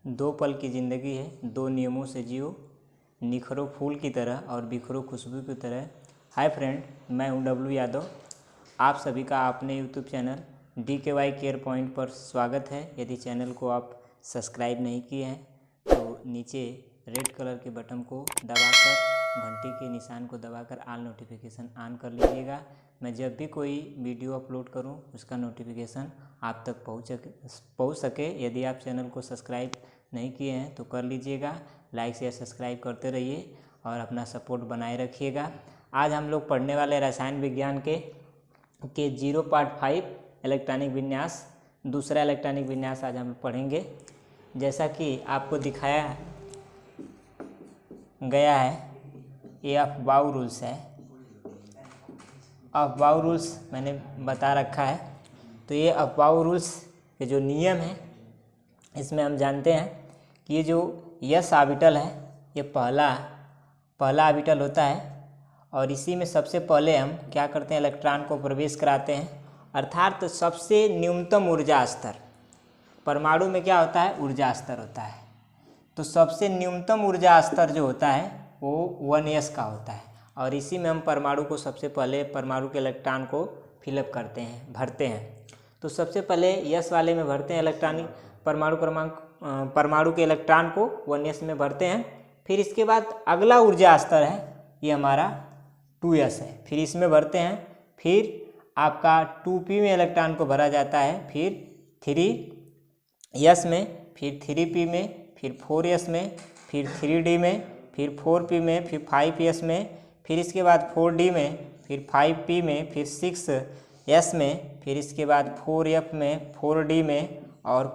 दो पल की ज़िंदगी है, दो नियमों से जियो, निखरो फूल की तरह और बिखरो खुशबू की तरह। हाय फ्रेंड, मैं हूं डब्लू यादव। आप सभी का अपने YouTube channel DKY care point पर स्वागत है। यदि चैनल को आप सब्सक्राइब नहीं किए हैं तो नीचे रेड कलर के बटन को दबाकर, घंटी के निशान को दबाकर ऑल नोटिफिकेशन ऑन कर लीजिएगा। मैं जब भी कोई वीडियो अपलोड करूं उसका नोटिफिकेशन आप तक पहुंच सके। यदि आप चैनल को सब्सक्राइब नहीं किए हैं तो कर लीजिएगा। लाइक शेयर सब्सक्राइब करते रहिए और अपना सपोर्ट बनाए रखिएगा। आज हम लोग पढ़ने वाले रसायन विज्ञान के 0 पार्ट 5 इलेक्ट्रॉनिक विन्यास, दूसरा इलेक्ट्रॉनिक विन्यास आज हम पढ़ेंगे। जैसा कि आपको दिखाया गया है, ये अफबाउ रूल्स है। अफबाउ रूल्स मैंने बता रखा है। तो ये अफबाउ रूल्स के जो नियम हैं, इसमें हम जानते हैं कि ये जो यस ऑर्बिटल है, ये पहला ऑर्बिटल होता है और इसी में सबसे पहले हम क्या करते हैं, इलेक्ट्रॉन को प्रवेश कराते हैं, अर्थात तो सबसे न्यूनतम ऊर्जा स्तर। परमाणु में क्या होता है, ऊर्जा स्तर होता है। तो सबसे न्यूनतम ऊर्जा स्तर जो होता है वो 1s का होता है और इसी में हम परमाणु को सबसे पहले परमाणु के इलेक्ट्रॉन को फिलअप करते हैं, भरते हैं। तो सबसे पहले यस वाले में भरते हैं इलेक्ट्रॉनिक परमाणु के इलेक्ट्रॉन को 1s में भरते हैं। फिर इसके बाद अगला ऊर्जा स्तर है, ये हमारा 2s है, फिर इसमें भरते हैं। फिर आपका 2p में इलेक्ट्रॉन को भरा जाता है, फिर 3s में, फिर 3p में, फिर 4s में, फिर 3d में, फिर 4p में, फिर 5s में, फिर इसके बाद 4d में, फिर 5p में, फिर 6s में, फिर इसके बाद 4f में, 4d में और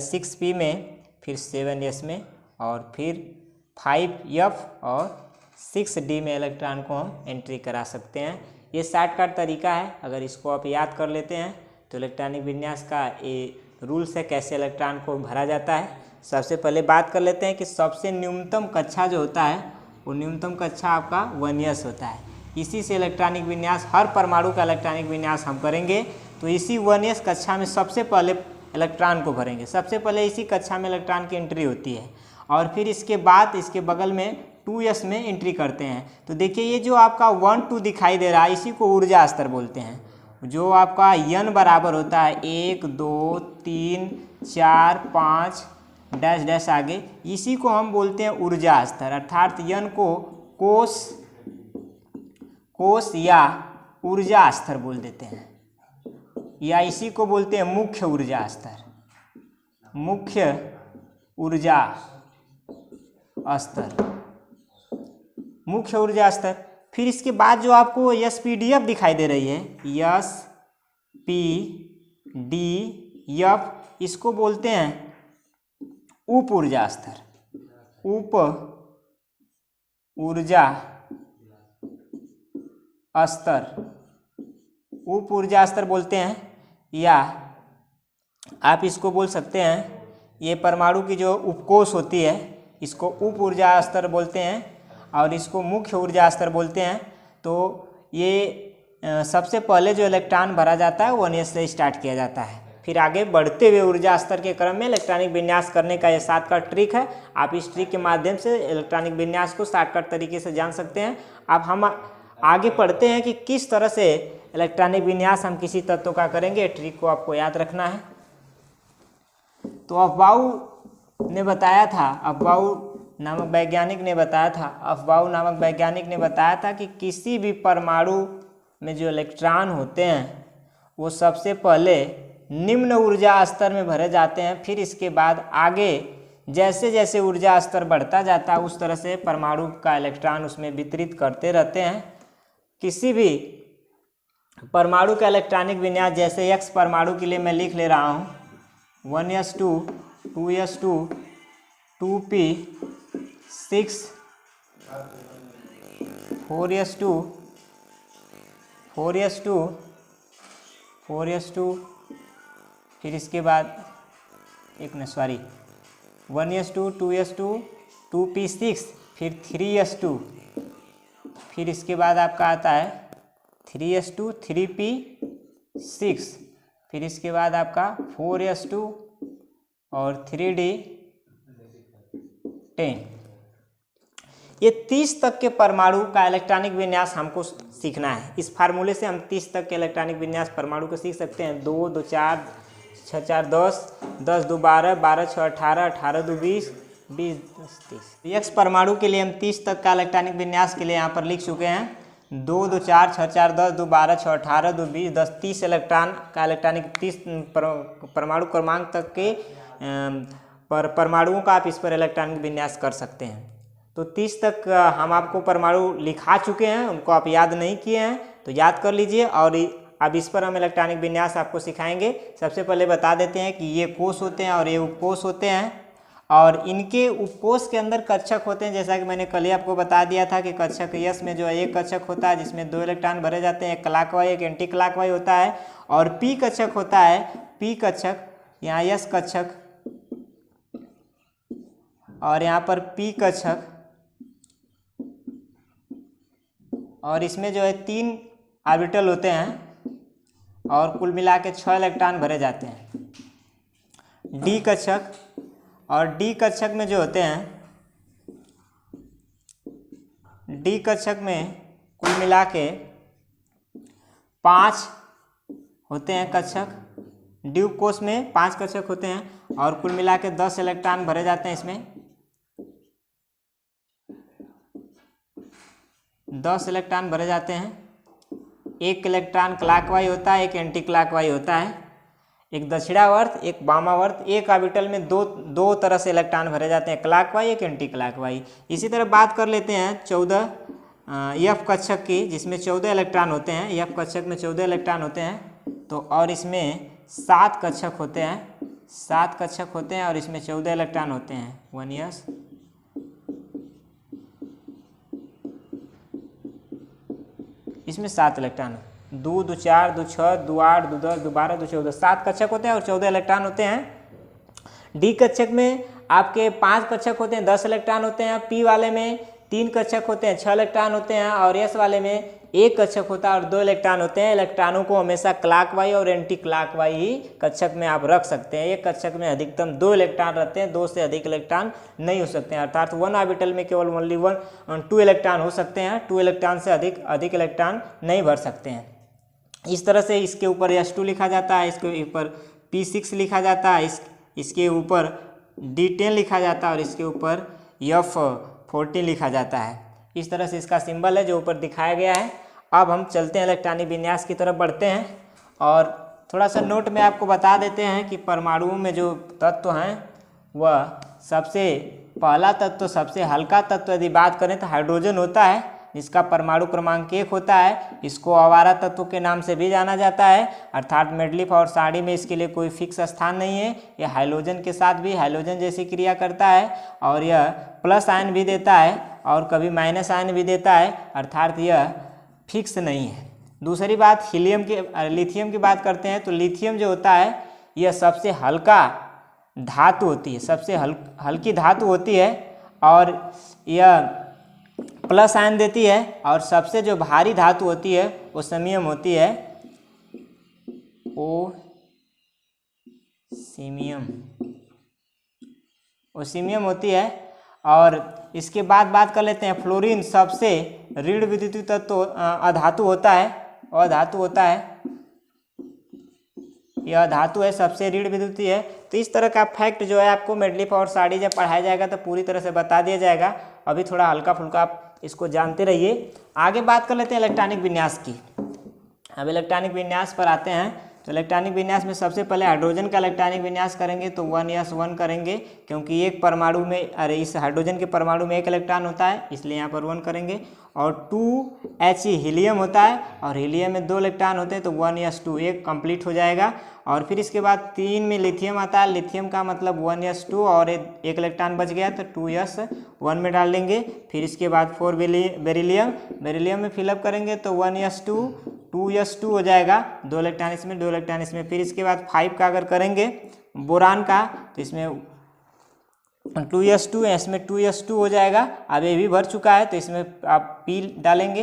6p में, फिर 7s में और फिर 5f और 6d में इलेक्ट्रॉन को हम एंट्री करा सकते हैं। ये शॉर्टकट तरीका है। अगर इसको आप याद कर लेते हैं तो इलेक्ट्रॉनिक विन्यास का ये रूल्स है कैसे इलेक्ट्रॉन को भरा जाता है। सबसे पहले बात कर लेते हैं कि सबसे न्यूनतम कक्षा जो होता है वो न्यूनतम कक्षा आपका 1s होता है। इसी से इलेक्ट्रॉनिक विन्यास, हर परमाणु का इलेक्ट्रॉनिक विन्यास हम करेंगे तो इसी 1s कक्षा में सबसे पहले इलेक्ट्रॉन को भरेंगे। सबसे पहले इसी कक्षा में इलेक्ट्रॉन की एंट्री होती है और फिर इसके बाद इसके बगल में 2s में एंट्री करते हैं। तो देखिए ये जो आपका 1 2 दिखाई दे रहा है, इसी को ऊर्जा स्तर बोलते हैं। जो आपका n बराबर होता है 1 2 3 4 5 डैश डैश आगे, इसी को हम बोलते हैं ऊर्जा स्तर। अर्थात n को कोश या ऊर्जा स्तर बोल देते हैं, या इसी को बोलते हैं मुख्य ऊर्जा स्तर, मुख्य ऊर्जा स्तर, मुख्य ऊर्जा स्तर। फिर इसके बाद जो आपको SPDF दिखाई दे रही है, SPDF, इसको बोलते हैं उप ऊर्जा स्तर, उप ऊर्जा स्तर, उप ऊर्जा स्तर बोलते हैं। या आप इसको बोल सकते हैं, ये परमाणु की जो उपकोष होती है इसको उप ऊर्जा स्तर बोलते हैं और इसको मुख्य ऊर्जा स्तर बोलते हैं। तो ये सबसे पहले जो इलेक्ट्रॉन भरा जाता है 1s से स्टार्ट किया जाता है। फिर आगे बढ़ते हुए ऊर्जा स्तर के क्रम में इलेक्ट्रॉनिक विन्यास करने का ये शॉर्टकट ट्रिक है। आप इस ट्रिक के माध्यम से इलेक्ट्रॉनिक विन्यास को शॉर्टकट तरीके से जान सकते हैं। अब हम आगे पढ़ते हैं कि किस तरह से इलेक्ट्रॉनिक विन्यास हम किसी तत्व का करेंगे। ट्रिक को आपको याद रखना है। तो अफबाउ नामक वैज्ञानिक ने बताया था कि किसी भी परमाणु में जो इलेक्ट्रॉन होते हैं वो सबसे पहले निम्न ऊर्जा स्तर में भरे जाते हैं। फिर इसके बाद आगे जैसे जैसे ऊर्जा स्तर बढ़ता जाता है उस तरह से परमाणु का इलेक्ट्रॉन उसमें वितरित करते रहते हैं। किसी भी परमाणु का इलेक्ट्रॉनिक विन्यास, जैसे X परमाणु के लिए मैं लिख ले रहा हूँ 1s2 2s2 2p 6 4s2 फिर इसके बाद 1s2 2s2 2p6, फिर 3s2, फिर इसके बाद आपका आता है 3s2 3p6, फिर इसके बाद आपका 4s2 और 3d 10। ये 30 तक के परमाणु का इलेक्ट्रॉनिक विन्यास हमको सीखना है। इस फार्मूले से हम 30 तक के इलेक्ट्रॉनिक विन्यास परमाणु को सीख सकते हैं। 2 2 4 6 4 10 10 2 12 12 6 18 18 2 20 20 10 30। एक्स परमाणु के लिए हम 30 तक का इलेक्ट्रॉनिक विन्यास के लिए यहाँ पर लिख चुके हैं। 2 2 4 6 4 10 2 12 6 18 2 20 10 30 इलेक्ट्रॉन का इलेक्ट्रॉनिक 30 परमाणु क्रमांक तक के परमाणुओं का आप इस पर इलेक्ट्रॉनिक विन्यास कर सकते हैं। तो 30 तक हम आपको परमाणु लिखा चुके हैं, उनको आप याद नहीं किए हैं तो याद कर लीजिए। और अब इस पर हम इलेक्ट्रॉनिक विन्यास आपको सिखाएंगे। सबसे पहले बता देते हैं कि ये कोष होते हैं और ये उपकोष होते हैं, और इनके उपकोष के अंदर कक्षक होते हैं। जैसा कि मैंने कल ही आपको बता दिया था कि कक्षक यस में जो है एक कक्षक होता है जिसमें 2 इलेक्ट्रॉन भरे जाते हैं, एक क्लॉकवाइज एक एंटी क्लॉकवाइज होता है। और पी कक्षक होता है, पी कक्षक यहाँ यस कक्षक और यहाँ पर पी कक्षक, और इसमें जो है 3 ऑर्बिटल होते हैं और कुल मिला के 6 इलेक्ट्रॉन भरे जाते हैं। डी कक्षक, और डी कक्षक में जो होते हैं, डी कक्षक में कुल मिला के 5 होते हैं कक्षक। डी उपकोष में 5 कक्षक होते हैं और कुल मिला के 10 इलेक्ट्रॉन भरे जाते हैं। इसमें 10 इलेक्ट्रॉन भरे जाते हैं। एक इलेक्ट्रॉन क्लॉकवाइज होता है, एक एंटी क्लॉकवाइज होता है, एक दक्षिणावर्त एक वामावर्त। एक ऑर्बिटल में दो तरह से इलेक्ट्रॉन भरे जाते हैं, क्लॉकवाइज एक एंटी क्लॉकवाइज। इसी तरह बात कर लेते हैं 14 एफ कक्षक की, जिसमें 14 इलेक्ट्रॉन होते हैं। एफ कक्षक में 14 इलेक्ट्रॉन होते हैं। तो और इसमें 7 कक्षक होते हैं, 7 कक्षक होते हैं और इसमें 14 इलेक्ट्रॉन होते हैं। 1 यस, इसमें 7 इलेक्ट्रॉन, 2 2 4 2 6 2 8 2 10 2 12 2 14, 7 कक्षक होते हैं और 14 इलेक्ट्रॉन होते हैं। डी कक्षक में आपके 5 कक्षक होते हैं, 10 इलेक्ट्रॉन होते हैं। पी वाले में 3 कक्षक होते हैं, 6 इलेक्ट्रॉन होते हैं। और एस वाले में 1 कक्षक होता है और 2 इलेक्ट्रॉन होते हैं। इलेक्ट्रॉनों को हमेशा क्लॉकवाइज और एंटी क्लॉकवाइज ही कक्षक में आप रख सकते हैं। एक कक्षक में अधिकतम 2 इलेक्ट्रॉन रहते हैं, 2 से अधिक इलेक्ट्रॉन नहीं हो सकते हैं। अर्थात 1 ऑर्बिटल में केवल ओनली 2 इलेक्ट्रॉन हो सकते हैं। 2 इलेक्ट्रॉन से अधिक इलेक्ट्रॉन नहीं भर सकते हैं। इस तरह से इसके ऊपर S2 लिखा जाता है, इसके ऊपर P6 लिखा जाता है, इसके ऊपर D10 लिखा जाता है और इसके ऊपर F14 लिखा जाता है। इस तरह से इसका सिंबल है जो ऊपर दिखाया गया है। अब हम चलते हैं इलेक्ट्रॉनिक विन्यास की तरफ बढ़ते हैं और थोड़ा सा नोट में आपको बता देते हैं कि परमाणुओं में जो तत्व हैं वह सबसे पहला तत्व, सबसे हल्का तत्व यदि बात करें तो हाइड्रोजन होता है, जिसका परमाणु क्रमांक 1 होता है। इसको आवारा तत्व के नाम से भी जाना जाता है। अर्थात मेडलिफ और साड़ी में इसके लिए कोई फिक्स स्थान नहीं है। यह हाइड्रोजन के साथ भी हाइड्रोजन जैसी क्रिया करता है और यह प्लस आयन भी देता है और कभी माइनस आयन भी देता है। अर्थात यह फिक्स नहीं है। दूसरी बात लिथियम की बात करते हैं तो लिथियम जो होता है यह सबसे हल्का धातु होती है, सबसे हल्की धातु होती है और यह प्लस आयन देती है। और सबसे जो भारी धातु होती है वो ओस्मियम होती है, ओस्मियम होती है। और इसके बाद बात कर लेते हैं फ्लोरीन, सबसे ऋण विद्युतीय तत्व अधातु होता है, अधातु होता है, यह धातु है, सबसे ऋण विद्युतीय है। तो इस तरह का फैक्ट जो है आपको मेडलिफ और साड़ी जब पढ़ाया जाएगा तो पूरी तरह से बता दिया जाएगा। अभी थोड़ा हल्का फुल्का आप इसको जानते रहिए। आगे बात कर लेते हैं इलेक्ट्रॉनिक विन्यास की। अब इलेक्ट्रॉनिक विन्यास पर आते हैं तो इलेक्ट्रॉनिक विन्यास में सबसे पहले हाइड्रोजन का इलेक्ट्रॉनिक विन्यास करेंगे तो 1s1 करेंगे, क्योंकि एक परमाणु में इस हाइड्रोजन के परमाणु में 1 इलेक्ट्रॉन होता है, इसलिए यहाँ पर 1 करेंगे। और 2He हीलियम होता है और हीलियम में 2 इलेक्ट्रॉन होते हैं तो 1s2 एक कंप्लीट हो जाएगा। और फिर इसके बाद 3 में लिथियम आता है, लिथियम का मतलब 1s2 और 1 इलेक्ट्रॉन बच गया तो 2s1 में डाल देंगे। फिर इसके बाद 4 बेरिलियम, बेरिलियम में फिलअप करेंगे तो 1s2 2s2 हो जाएगा, 2 इलेक्ट्रॉन इसमें 2 इलेक्ट्रॉन इसमें। फिर इसके बाद 5 का अगर करेंगे बोरान का तो इसमें 2s2 इसमें 2s2 हो जाएगा। अब ये भी भर चुका है तो इसमें आप P डालेंगे,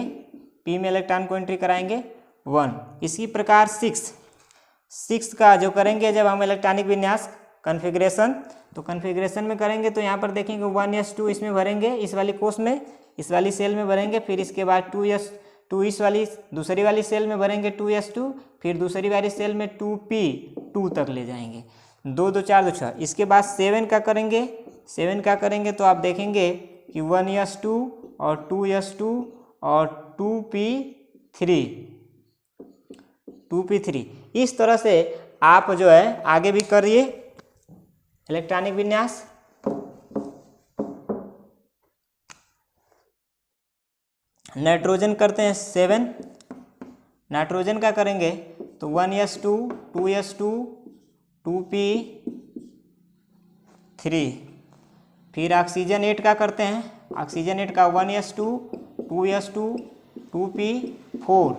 P में इलेक्ट्रॉन को एंट्री कराएंगे 1। इसी प्रकार 6 का जो करेंगे जब हम इलेक्ट्रॉनिक विन्यास कॉन्फ़िगरेशन तो कॉन्फ़िगरेशन में करेंगे तो यहाँ पर देखेंगे 1s2 इसमें भरेंगे, इस वाली कोष में, इस वाली सेल में भरेंगे। फिर इसके बाद 2 इस वाली दूसरी वाली सेल में भरेंगे 2s2, फिर दूसरी वाली सेल में 2p2 तक ले जाएंगे। 2 2 4 2 6। इसके बाद 7 का करेंगे, 7 का करेंगे तो आप देखेंगे कि 1s2 और 2s2 और 2p3 इस तरह से आप जो है आगे भी करिए इलेक्ट्रॉनिक विन्यास। नाइट्रोजन करते हैं 7, नाइट्रोजन का करेंगे तो 1s2 2s2 2p3। फिर ऑक्सीजन 8 का करते हैं, ऑक्सीजन 8 का 1s2 2s2 2p4।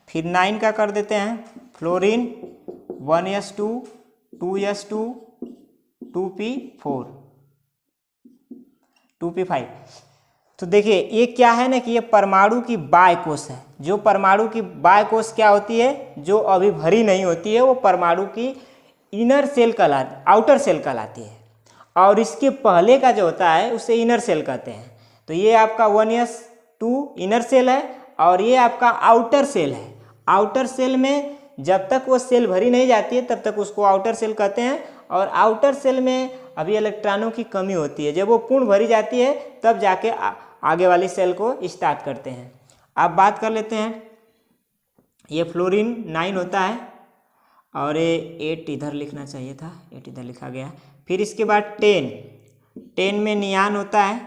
फिर 9 का कर देते हैं fluorine 1s2 2s2 2p4 2p5। तो देखिए ये क्या है ना कि ये परमाणु की बाह्य कोश है। जो परमाणु की बाह्य कोश क्या होती है, जो अभी भरी नहीं होती है, वो परमाणु की इनर सेल आउटर सेल कहलाती है, और इसके पहले का जो होता है उसे इनर सेल कहते हैं। तो ये आपका 1s2 इनर सेल है और ये आपका आउटर सेल है। आउटर सेल में जब तक वो सेल भरी नहीं जाती है तब तक उसको आउटर सेल कहते हैं, और आउटर सेल में अभी इलेक्ट्रॉनों की कमी होती है। जब वो पूर्ण भरी जाती है तब जाके आगे वाली सेल को स्टार्ट करते हैं। अब बात कर लेते हैं, ये फ्लोरीन 9 होता है और ये 8 इधर लिखना चाहिए था, 8 इधर लिखा गया। फिर इसके बाद 10 में नियान होता है,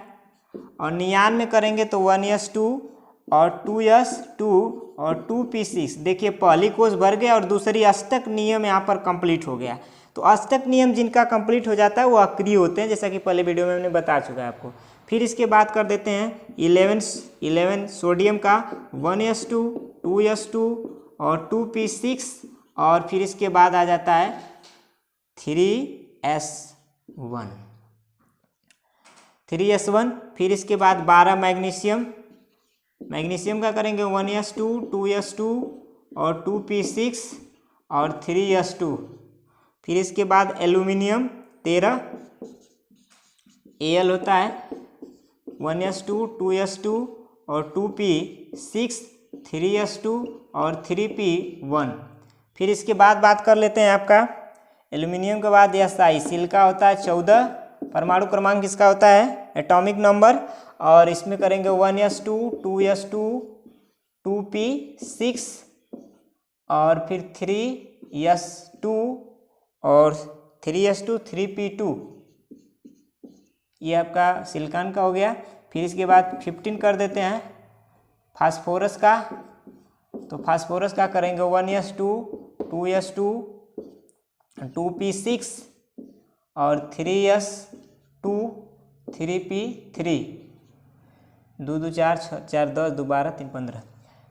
और नियान में करेंगे तो 1s2 और 2s2 और 2p6। देखिए पहली कोष भर गया और दूसरी अष्टक नियम यहाँ पर कंप्लीट हो गया। तो अष्टक नियम जिनका कंप्लीट हो जाता है वो अक्रिय होते हैं, जैसा कि पहले वीडियो में मैंने बता चुका है आपको। फिर इसके बाद कर देते हैं 11 सोडियम का 1s2 2s2 और 2p6, और फिर इसके बाद आ जाता है 3s1। फिर इसके बाद 12 मैग्नीशियम का करेंगे 1s2 2s2 और 2p6 और 3s2। फिर इसके बाद एल्यूमिनियम 13 Al होता है 1s2 2s2 और 2p6 3s2 और 3p1। फिर इसके बाद बात कर लेते हैं आपका एल्यूमिनियम के बाद Si सिलिका होता है 14, परमाणु क्रमांक इसका होता है एटॉमिक नंबर, और इसमें करेंगे 1s2 2s2 2p6 और फिर 3s2 और 3s2 3p2। ये आपका सिलिकॉन का हो गया। फिर इसके बाद 15 कर देते हैं फास्फोरस का, तो फास्फोरस का करेंगे 1s2 2s2 2p6 और 3s2 3p3। 2 2 4 4 10 2 12 3 15।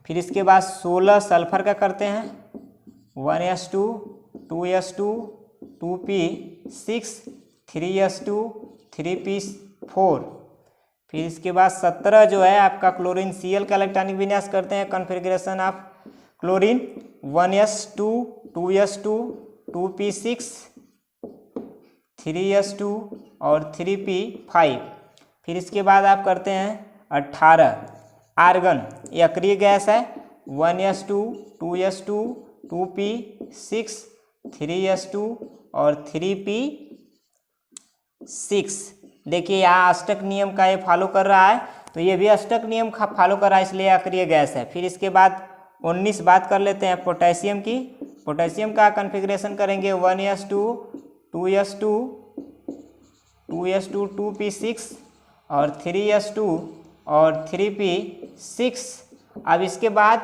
फिर इसके बाद 16 सल्फर का करते हैं 1s2 2s2 2p6 3s2 3p4। फिर इसके बाद 17 जो है आपका क्लोरीन Cl का इलेक्ट्रॉनिक विन्यास करते हैं। Configuration of chlorine 1s2 2s2 2p6 3s2 और 3p5। फिर इसके बाद आप करते हैं 18 आर्गन, यह अक्रिय गैस है 1s2 2s2 2p6 3s2 और 3p6। देखिए यहाँ अष्टक नियम का ये फॉलो कर रहा है, तो ये भी अष्टक नियम का फॉलो कर रहा है, इसलिए अक्रिय गैस है। फिर इसके बाद 19 बात कर लेते हैं पोटेशियम की। पोटेशियम का कॉन्फ़िगरेशन करेंगे 1s2 2s2 2s2 2p6 और 3s2 और 3p6। अब इसके बाद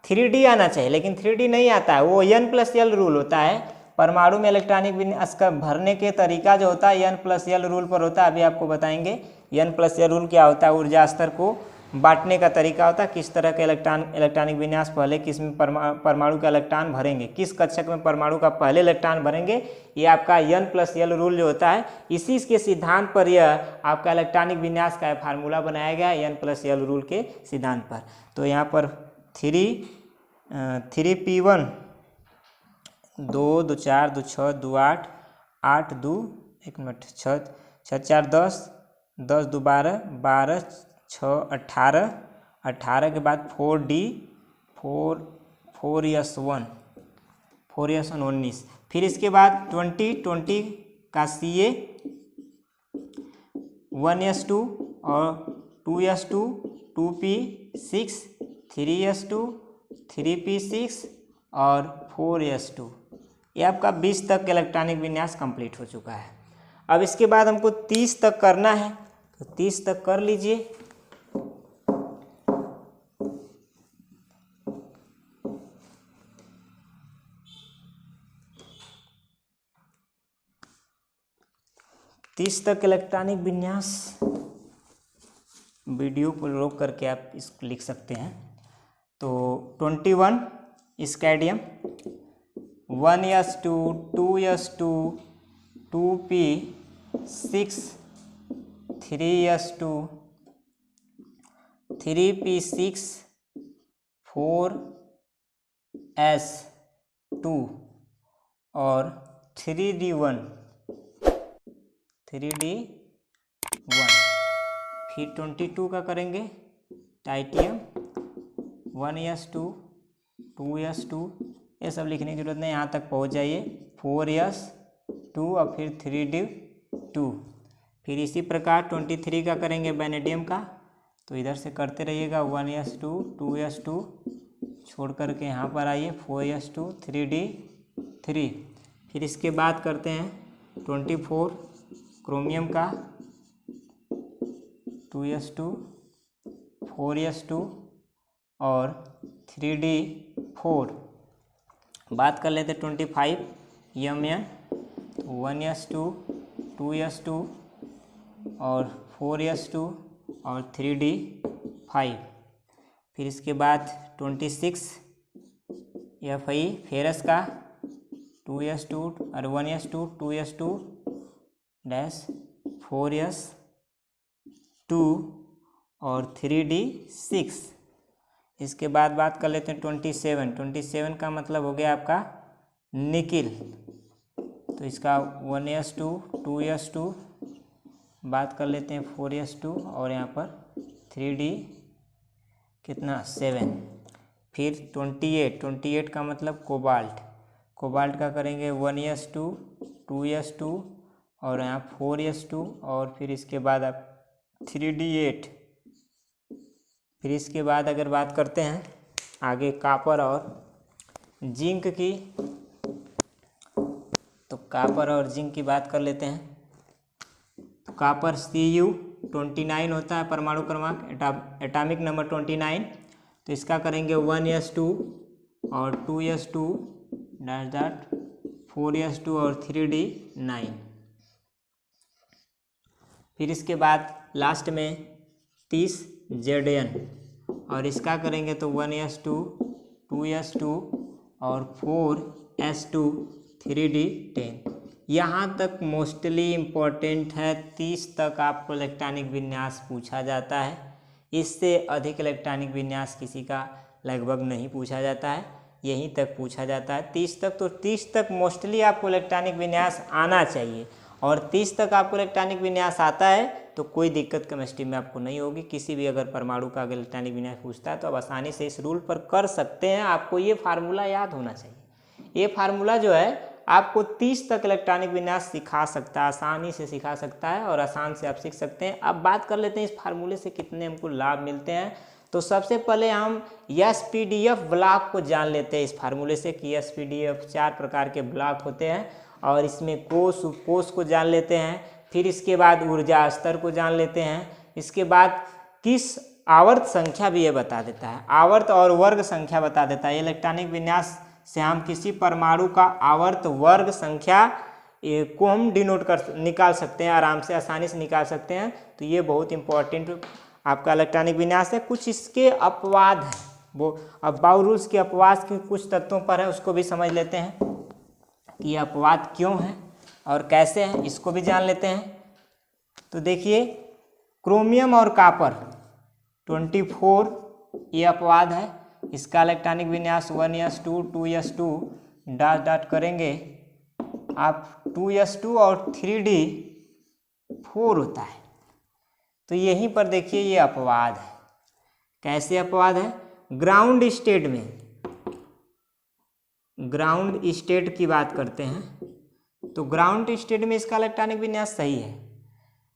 3d आना चाहिए, लेकिन 3d नहीं आता है, वो n+l रूल होता है। परमाणु में इलेक्ट्रॉनिक विन्यास का भरने के तरीका जो होता है n+l रूल पर होता है। अभी आपको बताएंगे n+l रूल क्या होता है, ऊर्जा स्तर को बांटने का तरीका होता है, किस तरह के इलेक्ट्रॉनिक विन्यास पहले किस में परमाणु का इलेक्ट्रॉन भरेंगे, किस कक्षक में परमाणु का पहले इलेक्ट्रॉन भरेंगे, ये आपका n+l रूल जो होता है, इसी के सिद्धांत पर यह आपका इलेक्ट्रॉनिक विन्यास का फार्मूला बनाया गया है n+l रूल के सिद्धांत पर। तो यहाँ पर 3p1 2 2 4 2 6 2 8 8 2 एक मिनट, 6 6 4 10, 10 2 12, 12 6 18, 18 के बाद 4D 4S1 19, फिर इसके बाद 20 का CA 1S2 और 2S2 2P6 3S2 3P6 और 4S2। ये आपका 20 तक इलेक्ट्रॉनिक विन्यास कंप्लीट हो चुका है। अब इसके बाद हमको 30 तक करना है, तो 30 तक कर लीजिए। तीस तक इलेक्ट्रॉनिक विन्यास वीडियो को रोक करके आप इसको लिख सकते हैं। तो 21 स्कैडियम 1S2 2S2 2P6 3S2 3P6 4S2 और 3D1 फिर 22 का करेंगे टाइटियम 1S2 2S2, ये सब लिखने की जरूरत नहीं, यहाँ तक पहुँच जाइए। 4S2 और फिर 3D2। फिर इसी प्रकार 23 का करेंगे वैनेडियम का, तो इधर से करते रहिएगा 1S2 2S2 छोड़ करके यहाँ पर आइए 4S2 3D3। फिर इसके बाद करते हैं 24 क्रोमियम का 2S2 4S2 और 3D4। बात कर लेते 25 Mn 1S2 2S2 और 4S2 और 3D5। फिर इसके बाद 26 Fe फेरस का 2S2 और 1S2 2S2 डैश 4S2 और 3D6। इसके बाद बात कर लेते हैं 27 का मतलब हो गया आपका निकिल, तो इसका 1S2 2S2 बात कर लेते हैं 4S2 और यहाँ पर 3D कितना 7। फिर 28 का मतलब कोबाल्ट का करेंगे 1S2 2S2 और यहाँ 4S2 और फिर इसके बाद आप 3D8। फिर इसके बाद अगर बात करते हैं आगे कापर और जिंक की, तो कापर और जिंक की बात कर लेते हैं। तो कापर Cu29 होता है परमाणु क्रमांक एटॉमिक नंबर 29, तो इसका करेंगे 1S2 और 2S2 डैश 4S2 और 3D9। फिर इसके बाद लास्ट में 30 Zn और इसका करेंगे तो 1S2 2S2 और 4S2 3D10। यहाँ तक मोस्टली इम्पोर्टेंट है, 30 तक आपको इलेक्ट्रॉनिक विन्यास पूछा जाता है। इससे अधिक इलेक्ट्रॉनिक विन्यास किसी का लगभग नहीं पूछा जाता है, यहीं तक पूछा जाता है 30 तक। तो 30 तक मोस्टली आपको इलेक्ट्रॉनिक विन्यास आना चाहिए, और 30 तक आपको इलेक्ट्रॉनिक विन्यास आता है तो कोई दिक्कत केमिस्ट्री में आपको नहीं होगी। किसी भी अगर परमाणु का अगर इलेक्ट्रॉनिक विन्यास पूछता है तो आप आसानी से इस रूल पर कर सकते हैं। आपको ये फार्मूला याद होना चाहिए। ये फार्मूला जो है आपको 30 तक इलेक्ट्रॉनिक विन्यास सिखा सकता है, आसानी से सिखा सकता है और आसान से आप सीख सकते हैं। अब बात कर लेते हैं इस फार्मूले से कितने हमको लाभ मिलते हैं। तो सबसे पहले हम SPDF ब्लॉक को जान लेते हैं इस फार्मूले से कि SPDF 4 प्रकार के ब्लॉक होते हैं, और इसमें कोष उपकोष को जान लेते हैं। फिर इसके बाद ऊर्जा स्तर को जान लेते हैं। इसके बाद किस आवर्त संख्या भी ये बता देता है, आवर्त और वर्ग संख्या बता देता है। इलेक्ट्रॉनिक विन्यास से हम किसी परमाणु का आवर्त वर्ग संख्या को हम डिनोट निकाल सकते हैं, आराम से आसानी से निकाल सकते हैं। तो ये बहुत इंपॉर्टेंट आपका इलेक्ट्रॉनिक विन्यास है। कुछ इसके अपवाद हैं, वो अब बाउ रूल्स के अपवाद के कुछ तत्वों पर है, उसको भी समझ लेते हैं कि ये अपवाद क्यों है और कैसे हैं, इसको भी जान लेते हैं। तो देखिए क्रोमियम और कापर 24 ये अपवाद है। इसका इलेक्ट्रॉनिक विन्यास 1s2 2s2 डॉट डॉट करेंगे आप 2s2 और 3d4 होता है। तो यहीं पर देखिए ये अपवाद है। कैसे अपवाद है? ग्राउंड स्टेट में, ग्राउंड स्टेट की बात करते हैं तो ग्राउंड स्टेट में इसका इलेक्ट्रॉनिक विन्यास सही है।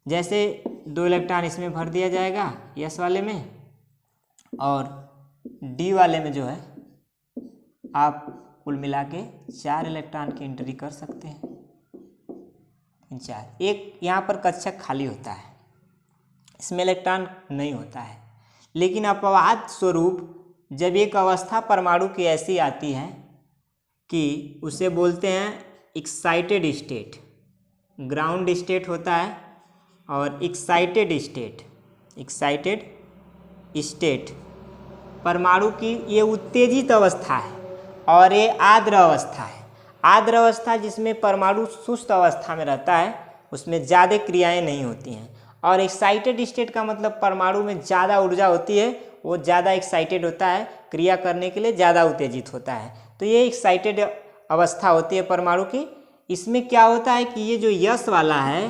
जैसे 2 इलेक्ट्रॉन इसमें भर दिया जाएगा यस वाले में, और डी वाले में जो है आप कुल मिला के 4 इलेक्ट्रॉन की एंट्री कर सकते हैं। 4, एक यहाँ पर कक्षक खाली होता है, इसमें इलेक्ट्रॉन नहीं होता है। लेकिन अपवाद स्वरूप जब एक अवस्था परमाणु की ऐसी आती है कि उसे बोलते हैं एक्साइटेड स्टेट, ग्राउंड स्टेट होता है और एक्साइटेड स्टेट परमाणु की ये उत्तेजित अवस्था है और ये आर्द्र अवस्था है। आर्द्र अवस्था जिसमें परमाणु सुस्त अवस्था में रहता है, उसमें ज़्यादा क्रियाएं नहीं होती हैं। और एक्साइटेड स्टेट का मतलब परमाणु में ज़्यादा ऊर्जा होती है, वो ज़्यादा एक्साइटेड होता है, क्रिया करने के लिए ज़्यादा उत्तेजित होता है। तो ये एक्साइटेड अवस्था होती है परमाणु की। इसमें क्या होता है कि ये जो यस वाला है,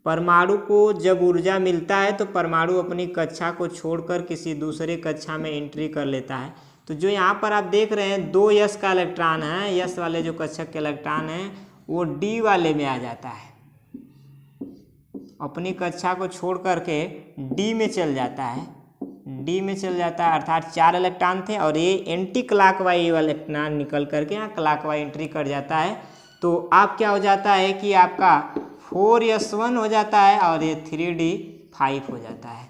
परमाणु को जब ऊर्जा मिलता है तो परमाणु अपनी कक्षा को छोड़कर किसी दूसरे कक्षा में एंट्री कर लेता है। तो जो यहाँ पर आप देख रहे हैं 2 यस का इलेक्ट्रॉन है, यस वाले जो कक्षक के इलेक्ट्रॉन है वो डी वाले में आ जाता है, अपनी कक्षा को छोड़ करके डी में चल जाता है, डी में चल जाता है। अर्थात 4 इलेक्ट्रॉन थे और ये एंटी क्लॉकवाइज वाला इलेक्ट्रॉन निकल करके यहाँ क्लॉकवाइज एंट्री कर जाता है। तो आप क्या हो जाता है कि आपका 4s1 हो जाता है और ये 3d5 हो जाता है।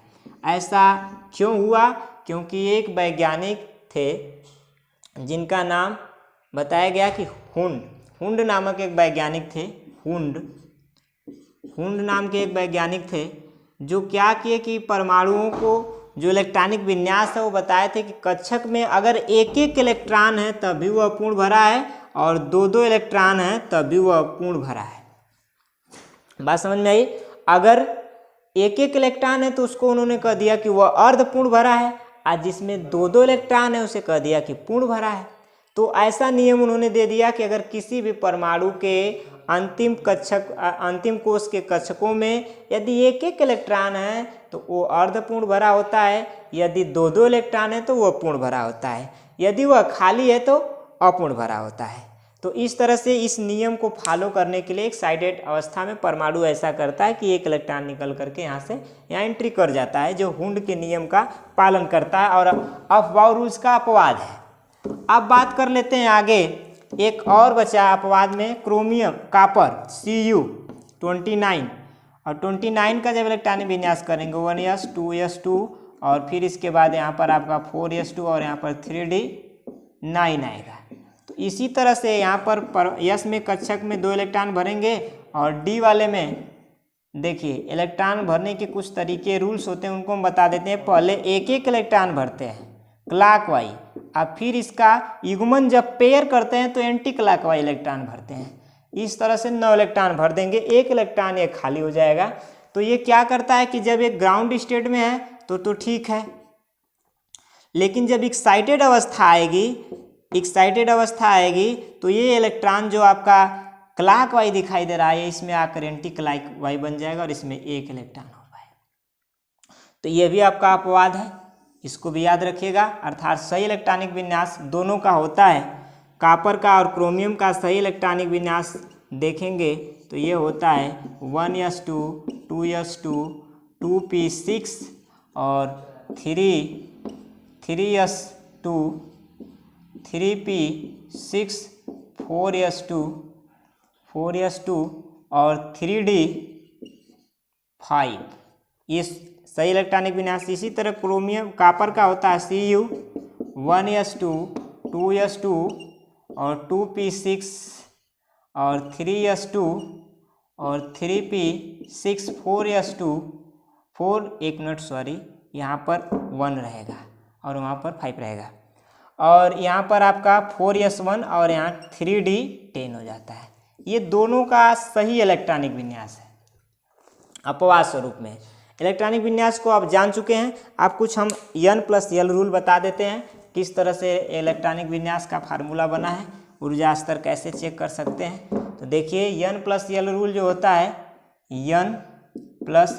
ऐसा क्यों हुआ? क्योंकि एक वैज्ञानिक थे जिनका नाम बताया गया कि हुंड नामक एक वैज्ञानिक थे। हुंड नाम के एक वैज्ञानिक थे जो क्या किए कि परमाणुओं को जो इलेक्ट्रॉनिक विन्यास है वो बताए थे कि कक्षक में अगर एक इलेक्ट्रॉन है तब भी वह पूर्ण भरा है और 2 इलेक्ट्रॉन है तब भी वह पूर्ण भरा है। बात समझ में आई? अगर एक इलेक्ट्रॉन है तो उसको उन्होंने कह दिया कि वह अर्धपूर्ण भरा है, और जिसमें 2 इलेक्ट्रॉन है उसे कह दिया कि पूर्ण भरा है। तो ऐसा नियम उन्होंने दे दिया कि अगर किसी भी परमाणु के अंतिम कोश के कक्षकों में यदि एक इलेक्ट्रॉन है तो वो अर्धपूर्ण भरा होता है, यदि 2 इलेक्ट्रॉन है तो वह पूर्ण भरा होता है, यदि वह खाली है तो अपूर्ण भरा होता है। तो इस तरह से इस नियम को फॉलो करने के लिए एक्साइटेड अवस्था में परमाणु ऐसा करता है कि एक इलेक्ट्रॉन निकल करके यहाँ से यहाँ एंट्री कर जाता है, जो हुंड के नियम का पालन करता है और अफबाउ रूल्स का अपवाद है। अब बात कर लेते हैं आगे, एक और बचा अपवाद में क्रोमियम कॉपर Cu29, और 29 का जब इलेक्ट्रॉनिक विन्यास करेंगे 1s 2s2 और फिर इसके बाद यहाँ पर आपका 4s2 और यहाँ पर 3d9 आएगा। तो इसी तरह से यहाँ पर यस में कक्षक में 2 इलेक्ट्रॉन भरेंगे और डी वाले में देखिए इलेक्ट्रॉन भरने के कुछ तरीके रूल्स होते हैं, उनको हम बता देते हैं। पहले एक इलेक्ट्रॉन भरते हैं क्लॉकवाइज, अब फिर इसका युग्मन जब पेयर करते हैं तो एंटी क्लॉकवाइज इलेक्ट्रॉन भरते हैं। इस तरह से 9 इलेक्ट्रॉन भर देंगे, 1 इलेक्ट्रॉन ये खाली हो जाएगा। तो ये क्या करता है कि जब एक ग्राउंड स्टेट में है तो ठीक है, लेकिन जब एक्साइटेड अवस्था आएगी तो ये इलेक्ट्रॉन जो आपका क्लॉकवाइज दिखाई दे रहा है इसमें आकर एंटी क्लॉकवाइज बन जाएगा और इसमें 1 इलेक्ट्रॉन हो पाएगा। तो ये भी आपका अपवाद है, इसको भी याद रखिएगा। अर्थात सही इलेक्ट्रॉनिक विन्यास दोनों का होता है, कॉपर का और क्रोमियम का सही इलेक्ट्रॉनिक विन्यास देखेंगे तो ये होता है 1s2 2s2 2p6 और 3s2 3p6 4s2 और 3d5, ये सही इलेक्ट्रॉनिक विन्यास। इसी तरह क्रोमियम कॉपर का होता है Cu 1s2 2s2 और 2p6 और 3s2 और 3p6 4s2 यहाँ पर 1 रहेगा और वहाँ पर 5 रहेगा, और यहाँ पर आपका 4s1 और यहाँ 3d10 हो जाता है। ये दोनों का सही इलेक्ट्रॉनिक विन्यास है अपवाद स्वरूप में। इलेक्ट्रॉनिक विन्यास को आप जान चुके हैं। आप कुछ हम N+L रूल बता देते हैं, किस तरह से इलेक्ट्रॉनिक विन्यास का फार्मूला बना है, ऊर्जा स्तर कैसे चेक कर सकते हैं। तो तो देखिए यन प्लस यल रूल जो होता है, यन प्लस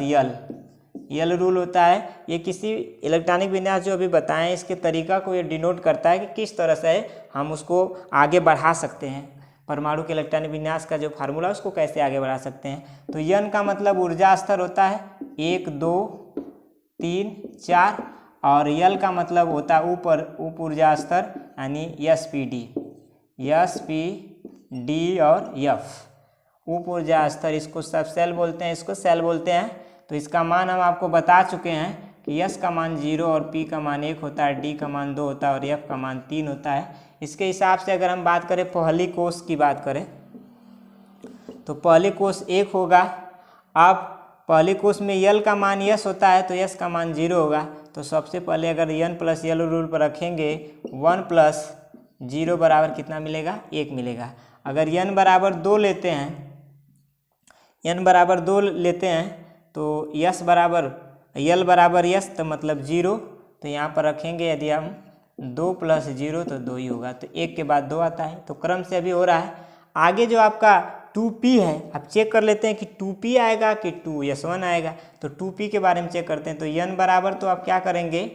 यल रूल होता है, ये किसी इलेक्ट्रॉनिक विन्यास जो अभी बताएं इसके तरीका को ये डिनोट करता है कि किस तरह से हम उसको आगे बढ़ा सकते हैं। परमाणु के इलेक्ट्रॉनिक विन्यास का जो फार्मूला उसको कैसे आगे बढ़ा सकते हैं। तो यन का मतलब ऊर्जा स्तर होता है 1 2 3 4, और यल का मतलब होता है उप ऊर्जा स्तर यानी एसपीडी और एफ उप ऊर्जा स्तर, इसको सब सेल बोलते हैं, इसको सेल बोलते हैं। तो इसका मान हम आपको बता चुके हैं कि एस का मान 0 और पी का मान 1 होता है, डी का मान 2 होता है और एफ का मान 3 होता है। इसके हिसाब से अगर हम बात करें पहली कोष की बात करें तो पहली कोष 1 होगा। अब पहली कोष में यल का मान यस होता है तो यस का मान 0 होगा। तो सबसे पहले अगर यन प्लस यल रूल पर रखेंगे 1 प्लस 0 बराबर कितना मिलेगा, 1 मिलेगा। अगर यन बराबर 2 लेते हैं तो यस बराबर यल बराबर यस तो मतलब 0, तो यहाँ पर रखेंगे यदि हम 2 प्लस 0 तो 2 ही होगा, तो 1 के बाद 2 आता है। तो क्रम से अभी हो रहा है। आगे जो आपका 2p है, आप चेक कर लेते हैं कि 2p आएगा कि 2s1 आएगा। तो 2p के बारे में चेक करते हैं। तो n बराबर तो आप क्या करेंगे,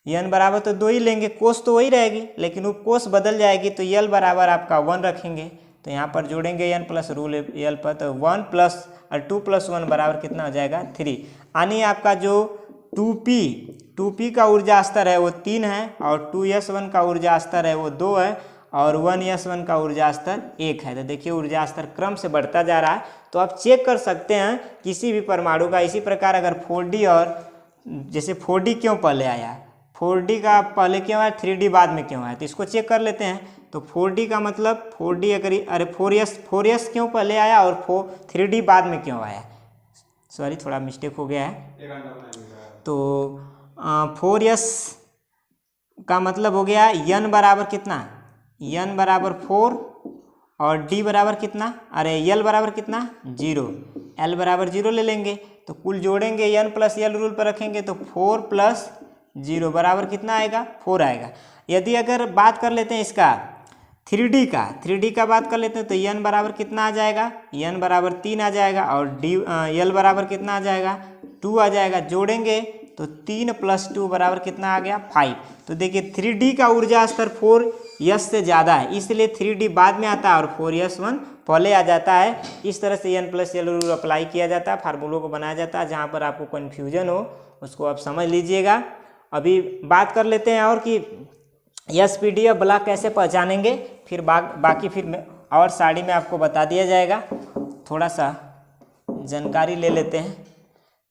n बराबर तो 2 ही लेंगे, कोष तो वही रहेगी लेकिन वो कोष बदल जाएगी। तो यल बराबर आपका 1 रखेंगे। तो यहाँ पर जोड़ेंगे n प्लस रूल यल पर, तो 1 प्लस और 2 प्लस 1 बराबर कितना हो जाएगा 3। यानी आपका जो 2p का ऊर्जा स्तर है वो 3 है और 2s1 का ऊर्जा स्तर है वो 2 है और 1s1 का ऊर्जा स्तर 1 है। तो देखिए ऊर्जा स्तर क्रम से बढ़ता जा रहा है। तो आप चेक कर सकते हैं किसी भी परमाणु का। इसी प्रकार अगर 4d और जैसे 4d क्यों पहले आया, 4d का पहले क्यों आया, 3d बाद में क्यों आया, तो इसको चेक कर लेते हैं। तो 4d का मतलब 4d अगर अरे 4s क्यों पहले आया और 3d बाद में क्यों आया, सॉरी थोड़ा मिस्टेक हो गया है। तो 4s का मतलब हो गया n बराबर कितना, n बराबर 4 और d बराबर कितना, अरे यल बराबर कितना 0, l बराबर 0 ले लेंगे। तो कुल जोड़ेंगे n प्लस यल रूल पर रखेंगे तो 4 प्लस 0 बराबर कितना आएगा 4 आएगा। यदि अगर बात कर लेते हैं इसका 3D का बात कर लेते हैं तो n बराबर कितना आ जाएगा, n बराबर 3 आ जाएगा और यल बराबर कितना आ जाएगा 2 आ जाएगा। जोड़ेंगे तो 3 प्लस 2 बराबर कितना आ गया 5। तो देखिए 3D का ऊर्जा स्तर 4s से ज़्यादा है, इसलिए 3D बाद में आता है और 4s1 पहले आ जाता है। इस तरह से n प्लस यल रूल अप्लाई किया जाता है, फार्मूलों को बनाया जाता है। जहाँ पर आपको कन्फ्यूजन हो उसको आप समझ लीजिएगा। अभी बात कर लेते हैं और कि एसपीडी और ब्लॉक कैसे पहचानेंगे, फिर बाकी फिर में और साड़ी में आपको बता दिया जाएगा। थोड़ा सा जानकारी ले लेते हैं।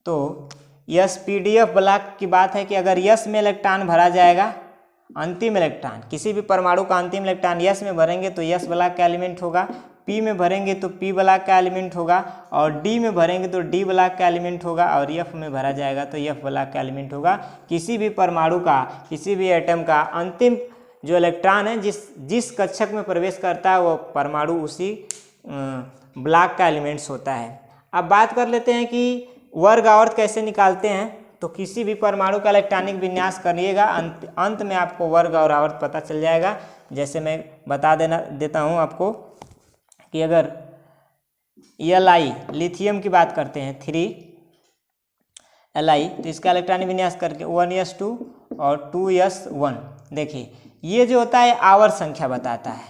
तो एसपीडीएफ ब्लॉक की बात है कि अगर यस में इलेक्ट्रॉन भरा जाएगा, अंतिम इलेक्ट्रॉन किसी भी परमाणु का अंतिम इलेक्ट्रॉन यस में भरेंगे तो यस ब्लॉक का एलिमेंट होगा, पी में भरेंगे तो पी ब्लॉक का एलिमेंट होगा और डी में भरेंगे तो डी ब्लॉक का एलिमेंट होगा और एफ में भरा जाएगा तो एफ ब्लॉक का एलिमेंट होगा। किसी भी परमाणु का, किसी भी एटम का अंतिम जो इलेक्ट्रॉन है जिस कक्षक में प्रवेश करता है वो परमाणु उसी ब्लॉक का एलिमेंट्स होता है। अब बात कर लेते हैं कि वर्ग आवर्त कैसे निकालते हैं। तो किसी भी परमाणु का इलेक्ट्रॉनिक विन्यास करिएगा, अंत में आपको वर्ग और आवर्त पता चल जाएगा। जैसे मैं बता देता हूँ आपको कि अगर Li लिथियम की बात करते हैं 3Li, तो इसका इलेक्ट्रॉनिक विन्यास करके 1s2 और 2s1। देखिए ये जो होता है आवर्त संख्या बताता है,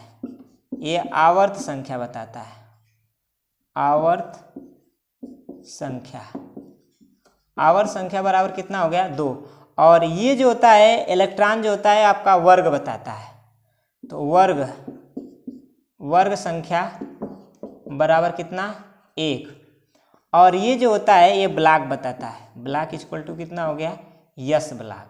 ये आवर्त संख्या बताता है, आवर्त संख्या बराबर कितना हो गया 2। और ये जो होता है इलेक्ट्रॉन जो होता है आपका वर्ग बताता है। तो वर्ग संख्या बराबर कितना 1। और ये जो होता है ये ब्लॉक बताता है, ब्लॉक इक्वल टू कितना हो गया यस ब्लॉक।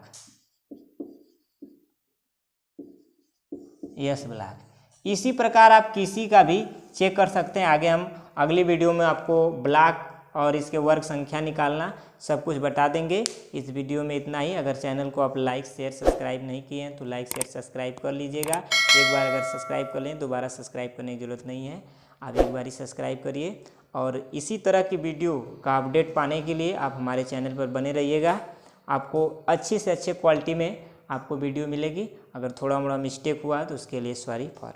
इसी प्रकार आप किसी का भी चेक कर सकते हैं। आगे हम अगली वीडियो में आपको ब्लॉक और इसके वर्ग संख्या निकालना सब कुछ बता देंगे। इस वीडियो में इतना ही। अगर चैनल को आप लाइक शेयर सब्सक्राइब नहीं किए हैं तो लाइक शेयर सब्सक्राइब कर लीजिएगा। एक बार अगर सब्सक्राइब कर लें दोबारा सब्सक्राइब करने की ज़रूरत नहीं है, आप एक बार ही सब्सक्राइब करिए। और इसी तरह की वीडियो का अपडेट पाने के लिए आप हमारे चैनल पर बने रहिएगा। आपको अच्छी से अच्छे क्वालिटी में आपको वीडियो मिलेगी। अगर थोड़ा मोड़ा मिस्टेक हुआ तो उसके लिए सॉरी फॉर